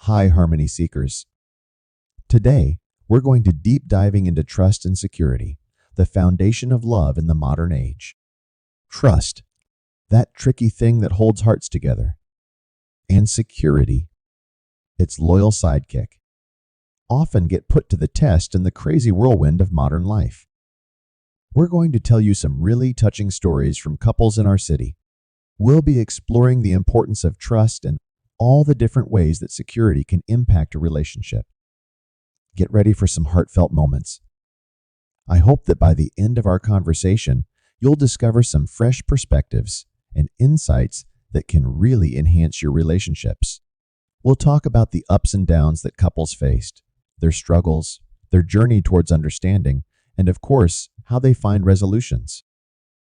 high harmony seekers. Today, we're going to deep diving into trust and security, the foundation of love in the modern age. Trust, that tricky thing that holds hearts together. And security, its loyal sidekick, often get put to the test in the crazy whirlwind of modern life. We're going to tell you some really touching stories from couples in our city. We'll be exploring the importance of trust and all the different ways that security can impact a relationship. Get ready for some heartfelt moments. I hope that by the end of our conversation, you'll discover some fresh perspectives and insights that can really enhance your relationships. We'll talk about the ups and downs that couples faced, their struggles, their journey towards understanding, and of course, how they find resolutions.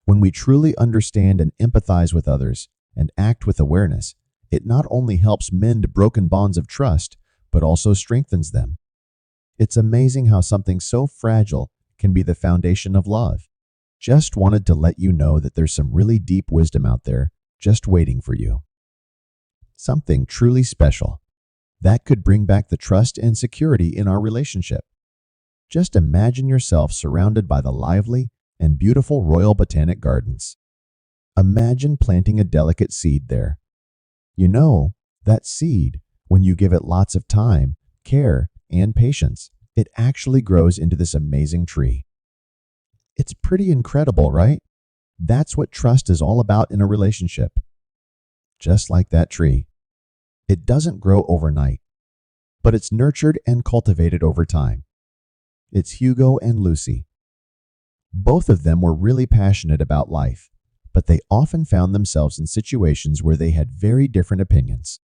When we truly understand and empathize with others and act with awareness, it not only helps mend broken bonds of trust, but also strengthens them. It's amazing how something so fragile can be the foundation of love. Just wanted to let you know that there's some really deep wisdom out there just waiting for you. Something truly special that could bring back the trust and security in our relationship. Just imagine yourself surrounded by the lively and beautiful Royal Botanic Gardens. Imagine planting a delicate seed there. You know, that seed, when you give it lots of time, care, and patience, it actually grows into this amazing tree. It's pretty incredible, right? That's what trust is all about in a relationship. Just like that tree. It doesn't grow overnight, but it's nurtured and cultivated over time. It's Hugo and Lucy. Both of them were really passionate about life, but they often found themselves in situations where they had very different opinions.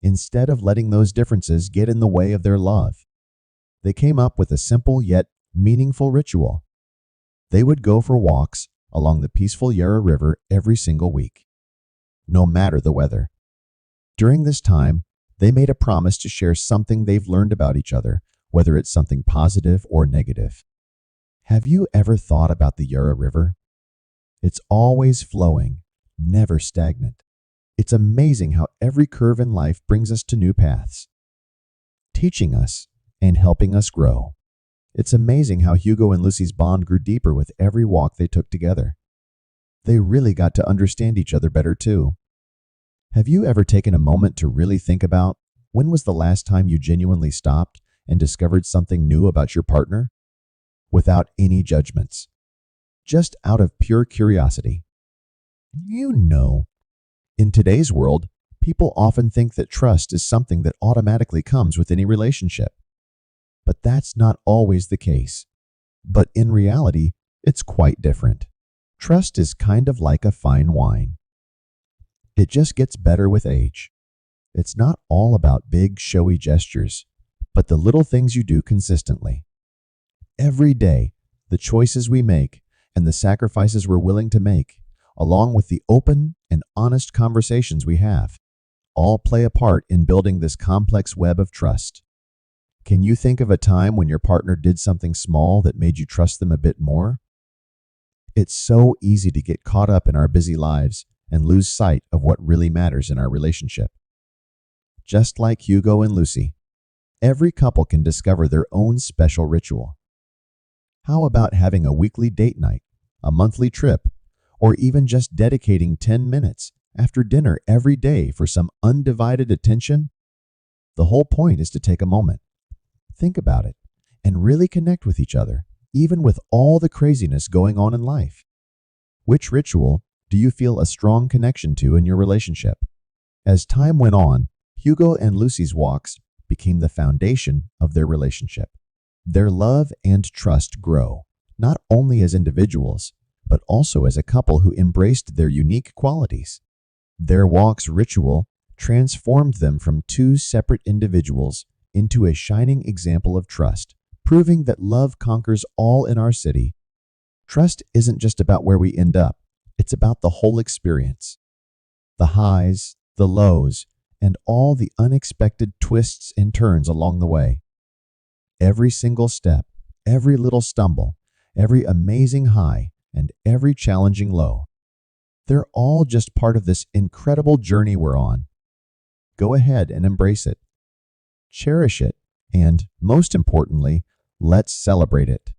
Instead of letting those differences get in the way of their love, they came up with a simple yet meaningful ritual. They would go for walks along the peaceful Yarra River every single week, no matter the weather. During this time, they made a promise to share something they've learned about each other, whether it's something positive or negative. Have you ever thought about the Yarra River? It's always flowing, never stagnant. It's amazing how every curve in life brings us to new paths, teaching us and helping us grow. It's amazing how Hugo and Lucy's bond grew deeper with every walk they took together. They really got to understand each other better too. Have you ever taken a moment to really think about when was the last time you genuinely stopped and discovered something new about your partner? Without any judgments, just out of pure curiosity. In today's world, people often think that trust is something that automatically comes with any relationship. But that's not always the case. But in reality, it's quite different. Trust is kind of like a fine wine. It just gets better with age. It's not all about big, showy gestures, but the little things you do consistently. Every day, the choices we make and the sacrifices we're willing to make, along with the open and honest conversations we have, all play a part in building this complex web of trust. Can you think of a time when your partner did something small that made you trust them a bit more? It's so easy to get caught up in our busy lives and lose sight of what really matters in our relationship. Just like Hugo and Lucy, every couple can discover their own special ritual. How about having a weekly date night, a monthly trip, or even just dedicating 10 minutes after dinner every day for some undivided attention? The whole point is to take a moment, think about it, and really connect with each other, even with all the craziness going on in life. Which ritual do you feel a strong connection to in your relationship? As time went on, Hugo and Lucy's walks became the foundation of their relationship. Their love and trust grow, not only as individuals, but also as a couple who embraced their unique qualities. Their walks ritual transformed them from two separate individuals into a shining example of trust, proving that love conquers all in our city. Trust isn't just about where we end up, it's about the whole experience. The highs, the lows, and all the unexpected twists and turns along the way. Every single step, every little stumble, every amazing high, and every challenging low. They're all just part of this incredible journey we're on. Go ahead and embrace it. cherish it, and, most importantly, let's celebrate it.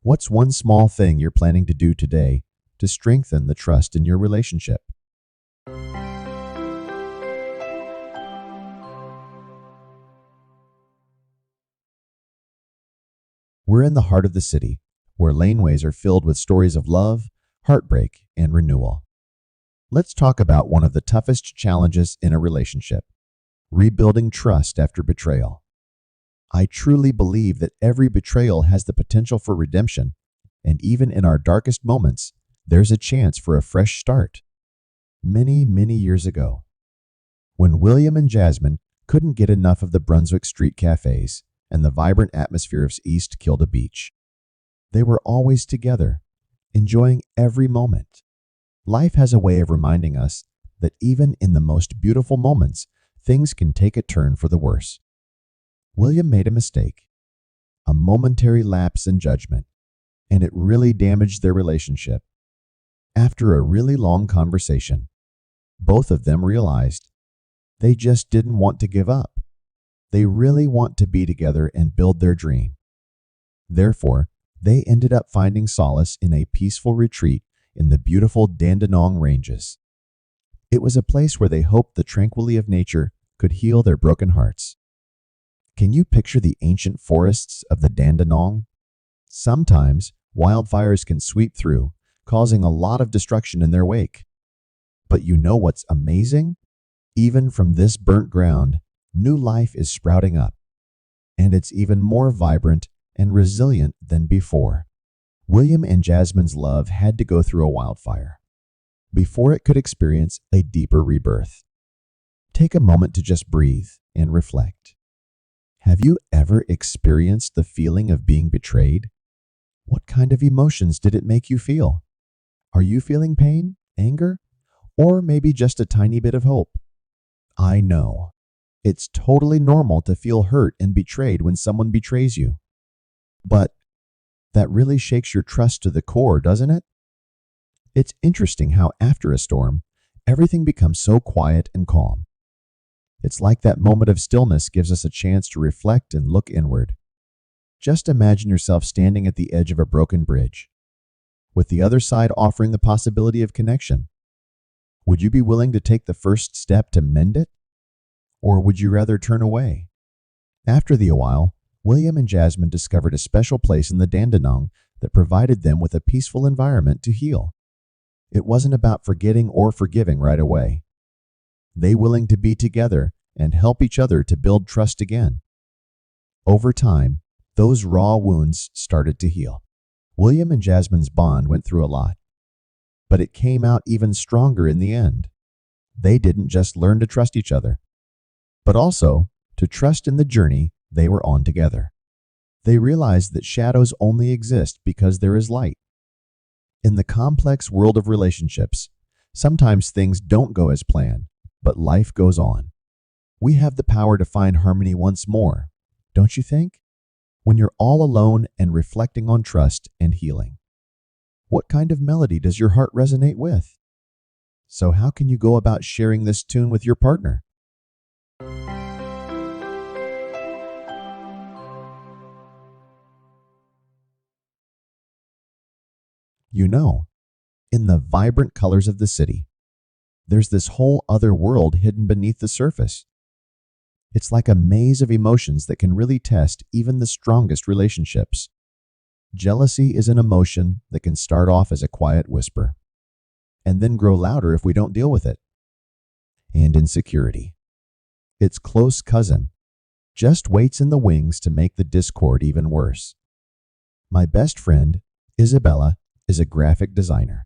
What's one small thing you're planning to do today to strengthen the trust in your relationship? We're in the heart of the city, where laneways are filled with stories of love, heartbreak, and renewal. Let's talk about one of the toughest challenges in a relationship: rebuilding trust after betrayal. I truly believe that every betrayal has the potential for redemption, and even in our darkest moments, there's a chance for a fresh start. Many, many years ago, when William and Jasmine couldn't get enough of the Brunswick Street cafes and the vibrant atmosphere of East Kilda Beach, they were always together, enjoying every moment. Life has a way of reminding us that even in the most beautiful moments, things can take a turn for the worse. William made a mistake, a momentary lapse in judgment, and it really damaged their relationship. After a really long conversation, both of them realized they just didn't want to give up. They really want to be together and build their dream. Therefore, they ended up finding solace in a peaceful retreat in the beautiful Dandenong Ranges. It was a place where they hoped the tranquility of nature could heal their broken hearts. Can you picture the ancient forests of the Dandenong? Sometimes, wildfires can sweep through, causing a lot of destruction in their wake. But you know what's amazing? Even from this burnt ground, new life is sprouting up, and it's even more vibrant and resilient than before. William and Jasmine's love had to go through a wildfire before it could experience a deeper rebirth. Take a moment to just breathe and reflect. Have you ever experienced the feeling of being betrayed? What kind of emotions did it make you feel? Are you feeling pain, anger, or maybe just a tiny bit of hope? I know. It's totally normal to feel hurt and betrayed when someone betrays you. But that really shakes your trust to the core, doesn't it? It's interesting how after a storm, everything becomes so quiet and calm. It's like that moment of stillness gives us a chance to reflect and look inward. Just imagine yourself standing at the edge of a broken bridge, with the other side offering the possibility of connection. Would you be willing to take the first step to mend it? Or would you rather turn away? After a while, William and Jasmine discovered a special place in the Dandenong that provided them with a peaceful environment to heal. It wasn't about forgetting or forgiving right away. They were willing to be together and help each other to build trust again. Over time, those raw wounds started to heal. William and Jasmine's bond went through a lot, but it came out even stronger in the end. They didn't just learn to trust each other, but also to trust in the journey they were on together. They realized that shadows only exist because there is light. In the complex world of relationships, sometimes things don't go as planned, but life goes on. We have the power to find harmony once more, don't you think? When you're all alone and reflecting on trust and healing. What kind of melody does your heart resonate with? So how can you go about sharing this tune with your partner? You know, in the vibrant colors of the city, there's this whole other world hidden beneath the surface. It's like a maze of emotions that can really test even the strongest relationships. Jealousy is an emotion that can start off as a quiet whisper and then grow louder if we don't deal with it. And insecurity, its close cousin, just waits in the wings to make the discord even worse. My best friend, Isabella, is a graphic designer.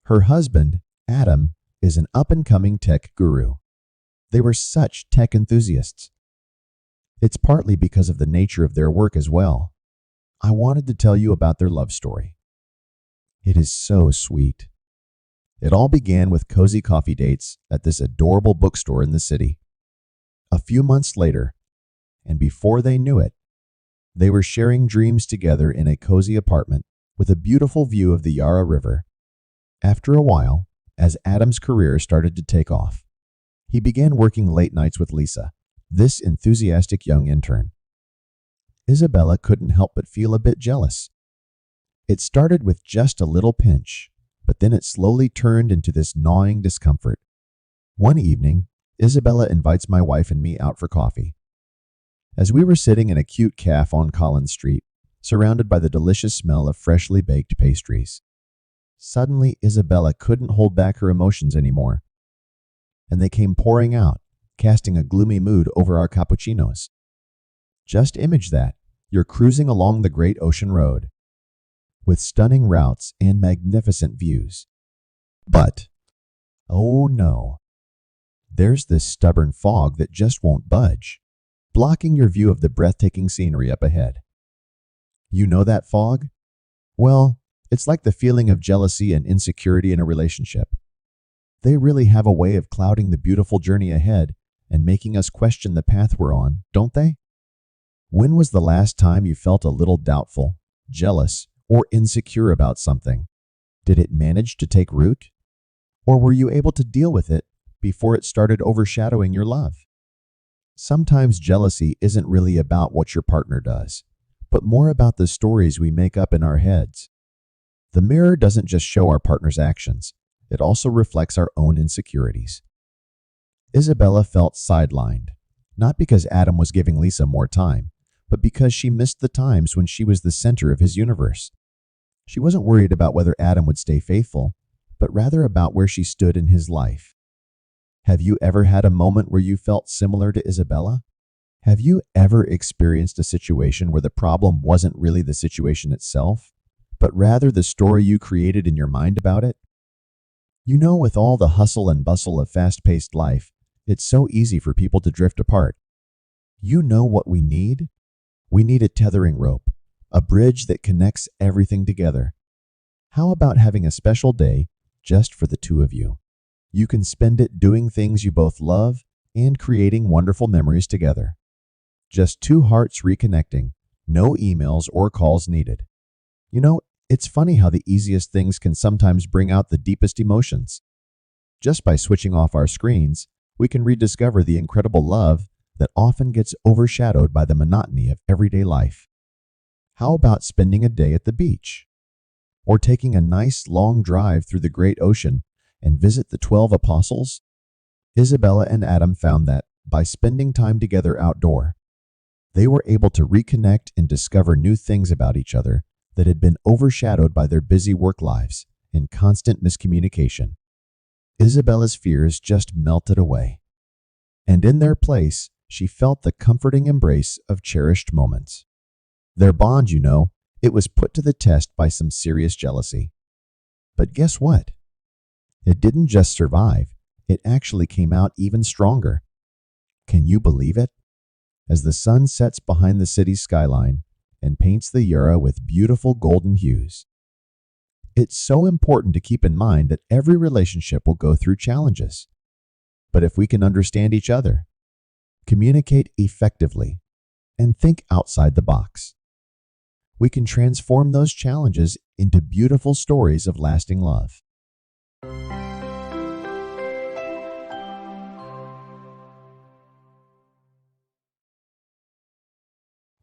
Her husband, Adam, is an up-and-coming tech guru. They were such tech enthusiasts. It's partly because of the nature of their work as well. I wanted to tell you about their love story. It is so sweet. It all began with cozy coffee dates at this adorable bookstore in the city. A few months later, and before they knew it, they were sharing dreams together in a cozy apartment with a beautiful view of the Yarra River. After a while, as Adam's career started to take off, he began working late nights with Lisa, this enthusiastic young intern. Isabella couldn't help but feel a bit jealous. It started with just a little pinch, but then it slowly turned into this gnawing discomfort. One evening, Isabella invites my wife and me out for coffee. As we were sitting in a cute cafe on Collins Street, surrounded by the delicious smell of freshly baked pastries, suddenly Isabella couldn't hold back her emotions anymore, and they came pouring out, casting a gloomy mood over our cappuccinos. Just image that. You're cruising along the great ocean road, with stunning routes and magnificent views. But, oh no, there's this stubborn fog that just won't budge, blocking your view of the breathtaking scenery up ahead. You know that fog? Well, it's like the feeling of jealousy and insecurity in a relationship. They really have a way of clouding the beautiful journey ahead and making us question the path we're on, don't they? When was the last time you felt a little doubtful, jealous, or insecure about something? Did it manage to take root? Or were you able to deal with it before it started overshadowing your love? Sometimes jealousy isn't really about what your partner does, but more about the stories we make up in our heads. The mirror doesn't just show our partner's actions, it also reflects our own insecurities. Isabella felt sidelined, not because Adam was giving Lisa more time, but because she missed the times when she was the center of his universe. She wasn't worried about whether Adam would stay faithful, but rather about where she stood in his life. Have you ever had a moment where you felt similar to Isabella? Have you ever experienced a situation where the problem wasn't really the situation itself, but rather the story you created in your mind about it? You know, with all the hustle and bustle of fast-paced life, it's so easy for people to drift apart. You know what we need? We need a tethering rope, a bridge that connects everything together. How about having a special day just for the two of you? You can spend it doing things you both love and creating wonderful memories together. Just two hearts reconnecting, no emails or calls needed. You know, it's funny how the easiest things can sometimes bring out the deepest emotions. Just by switching off our screens, we can rediscover the incredible love that often gets overshadowed by the monotony of everyday life. How about spending a day at the beach? Or taking a nice long drive through the great ocean and visit the 12 apostles? Isabella and Adam found that, by spending time together outdoor, they were able to reconnect and discover new things about each other that had been overshadowed by their busy work lives and constant miscommunication. Isabella's fears just melted away, and in their place, she felt the comforting embrace of cherished moments. Their bond, you know, it was put to the test by some serious jealousy. But guess what? It didn't just survive, it actually came out even stronger. Can you believe it? As the sun sets behind the city's skyline and paints the Yura with beautiful golden hues. It's so important to keep in mind that every relationship will go through challenges. But if we can understand each other, communicate effectively, and think outside the box, we can transform those challenges into beautiful stories of lasting love.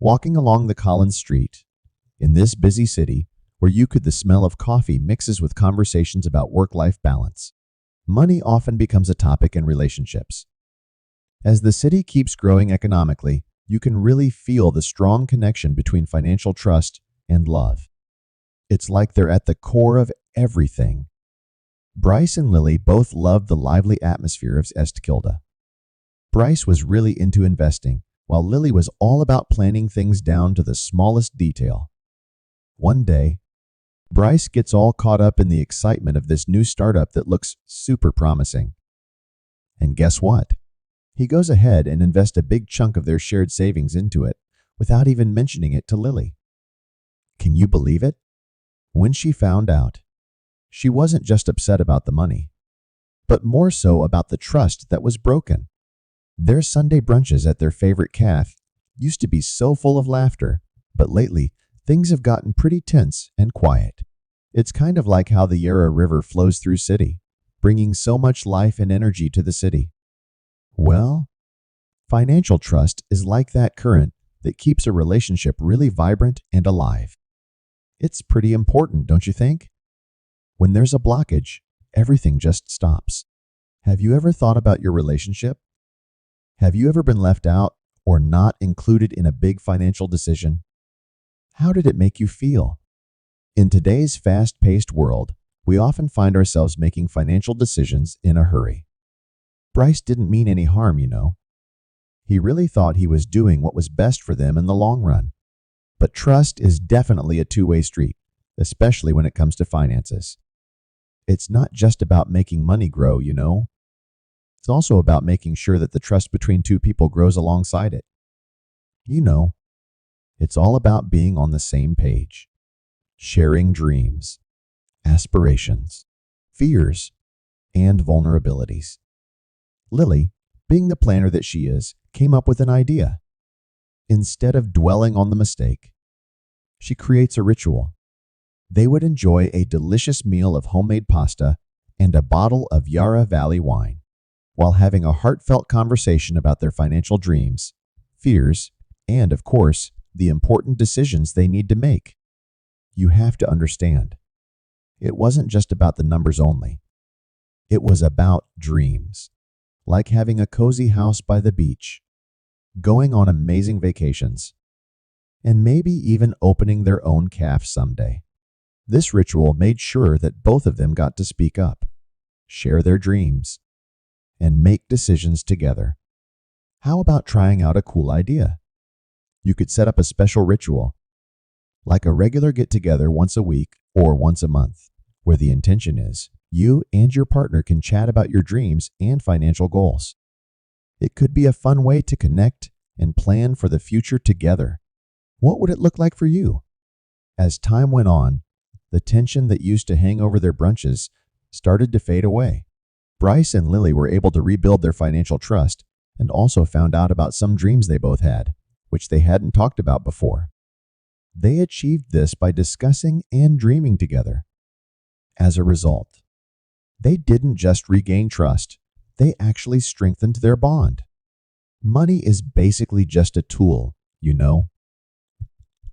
Walking along the Collins Street, in this busy city, where the smell of coffee mixes with conversations about work-life balance, money often becomes a topic in relationships. As the city keeps growing economically, you can really feel the strong connection between financial trust and love. It's like they're at the core of everything. Bryce and Lily both loved the lively atmosphere of Estkilde. Bryce was really into investing, while Lily was all about planning things down to the smallest detail. One day, Bryce gets all caught up in the excitement of this new startup that looks super promising. And guess what? He goes ahead and invests a big chunk of their shared savings into it without even mentioning it to Lily. Can you believe it? When she found out, she wasn't just upset about the money, but more so about the trust that was broken. Their Sunday brunches at their favorite cafe used to be so full of laughter, but lately, things have gotten pretty tense and quiet. It's kind of like how the Yura River flows through city, bringing so much life and energy to the city. Well, Financial trust is like that current that keeps a relationship really vibrant and alive. It's pretty important, don't you think? When there's a blockage, everything just stops. Have you ever thought about your relationship? Have you ever been left out or not included in a big financial decision? How did it make you feel? In today's fast-paced world, we often find ourselves making financial decisions in a hurry. Bryce didn't mean any harm, you know. He really thought he was doing what was best for them in the long run. But trust is definitely a two-way street, especially when it comes to finances. It's not just about making money grow, you know. It's also about making sure that the trust between two people grows alongside it. You know, it's all about being on the same page, sharing dreams, aspirations, fears, and vulnerabilities. Lily, being the planner that she is, came up with an idea. Instead of dwelling on the mistake, she creates a ritual. They would enjoy a delicious meal of homemade pasta and a bottle of Yarra Valley wine, while having a heartfelt conversation about their financial dreams, fears, and, of course, the important decisions they need to make. You have to understand, it wasn't just about the numbers only. It was about dreams, like having a cozy house by the beach, going on amazing vacations, and maybe even opening their own cafe someday. This ritual made sure that both of them got to speak up, share their dreams, and make decisions together. How about trying out a cool idea? You could set up a special ritual, like a regular get-together once a week or once a month, where the intention is you and your partner can chat about your dreams and financial goals. It could be a fun way to connect and plan for the future together. What would it look like for you? As time went on, the tension that used to hang over their brunches started to fade away. Bryce and Lily were able to rebuild their financial trust and also found out about some dreams they both had, which they hadn't talked about before. They achieved this by discussing and dreaming together. As a result, they didn't just regain trust, they actually strengthened their bond. Money is basically just a tool, you know.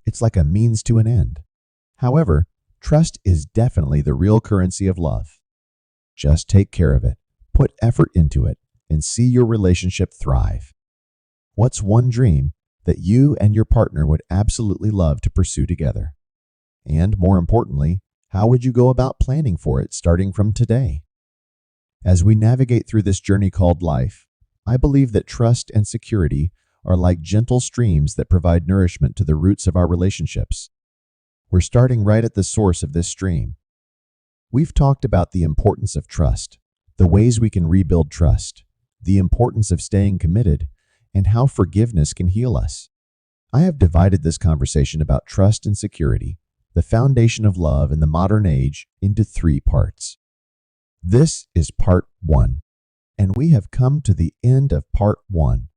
It's like a means to an end. However, trust is definitely the real currency of love. Just take care of it, put effort into it, and see your relationship thrive. What's one dream that you and your partner would absolutely love to pursue together? And more importantly, how would you go about planning for it starting from today? As we navigate through this journey called life, I believe that trust and security are like gentle streams that provide nourishment to the roots of our relationships. We're starting right at the source of this stream. We've talked about the importance of trust, the ways we can rebuild trust, the importance of staying committed, and how forgiveness can heal us. I have divided this conversation about trust and security, the foundation of love in the modern age, into 3 parts. This is part 1, and we have come to the end of part 1.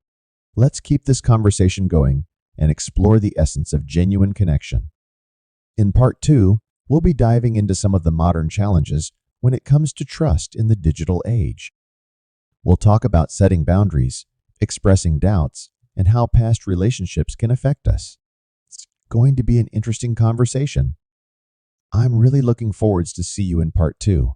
Let's keep this conversation going and explore the essence of genuine connection. In part 2, we'll be diving into some of the modern challenges when it comes to trust in the digital age. We'll talk about setting boundaries, expressing doubts, and how past relationships can affect us. It's going to be an interesting conversation. I'm really looking forward to see you in part 2.